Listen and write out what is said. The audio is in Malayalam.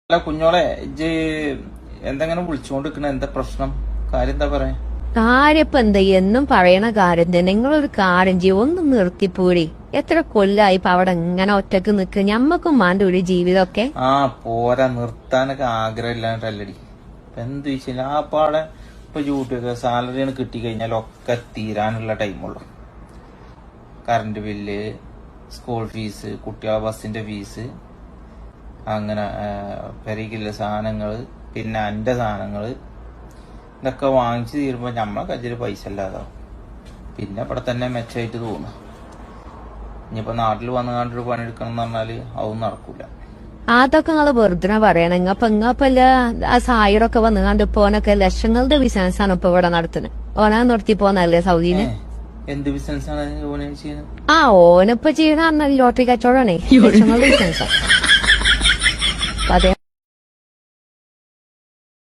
അല്ല കുഞ്ഞോളെ ഇജ്ജ് എന്തെങ്ങനെ വിളിച്ചുകൊണ്ടിരിക്കണ എന്താ പ്രശ്നം? കാര്യം എന്താ പറയാ? കാര്യപ്പൊ എന്താ എന്നും പറയണ കാര്യം തന്നെ. നിങ്ങളൊരു കാര്യം ചെയ്യും, ഒന്ന് നിർത്തിപ്പോടി. എത്ര കൊല്ലായി ഇപ്പൊ അവിടെ ഇങ്ങനെ ഒറ്റക്ക് നിക്ക്. ഞമ്മക്കും വേണ്ട ഒരു ജീവിതമൊക്കെ. ആ പോരാ, നിർത്താനൊക്കെ ആഗ്രഹം ഇല്ലാണ്ടല്ലടി. ഇപ്പൊ എന്ത് വെച്ചാൽ ആ പാടെ ഇപ്പൊ ഡ്യൂട്ടിയൊക്കെ സാലറി കിട്ടിക്കഴിഞ്ഞാൽ ഒക്കെ തീരാനുള്ള ടൈമുള്ളു. കറണ്ട് ബില്ല്, സ്കൂൾ ഫീസ്, കുട്ടികളെ ബസ്സിന്റെ ഫീസ്, അങ്ങനെ പെരയ്ക്കുള്ള സാധനങ്ങള്, പിന്നെ എന്റെ സാധനങ്ങള്, ഇതൊക്കെ വാങ്ങിച്ചു തീരുമ്പോ നമ്മളെ കയ്യിൽ പൈസ ഇല്ലാതാവും. പിന്നെ ഇവിടെ തന്നെ മെച്ചമായിട്ട് തോന്നും. ഇനിയിപ്പോ നാട്ടിൽ വന്നു കണ്ടൊരു പണിയെടുക്കണം എന്ന് പറഞ്ഞാല് അതൊന്നും നടക്കൂല. അതൊക്കെ നിങ്ങള് വെറുതെ പറയണം. ഇങ്ങപ്പല്ല ആ സായിറൊക്കെ വന്നു കണ്ട് പോനൊക്കെ ലക്ഷങ്ങളുടെ ബിസിനസ്സാണ് ഇപ്പൊ ഇവിടെ നടത്തുന്നത്. ഓനാ നിർത്തി പോന്നല്ലേ സൗദിന്ന്. എന്ത് ബിസിനസ്സാണ് ഓനെ ചെയ്യുന്നത്? ആ ഓനിപ്പൊ ചെയ്യുന്ന ലോട്ടറി കച്ചവടമാണേ, ലക്ഷങ്ങളുടെ ബിസിനസ്സാ. അതെ.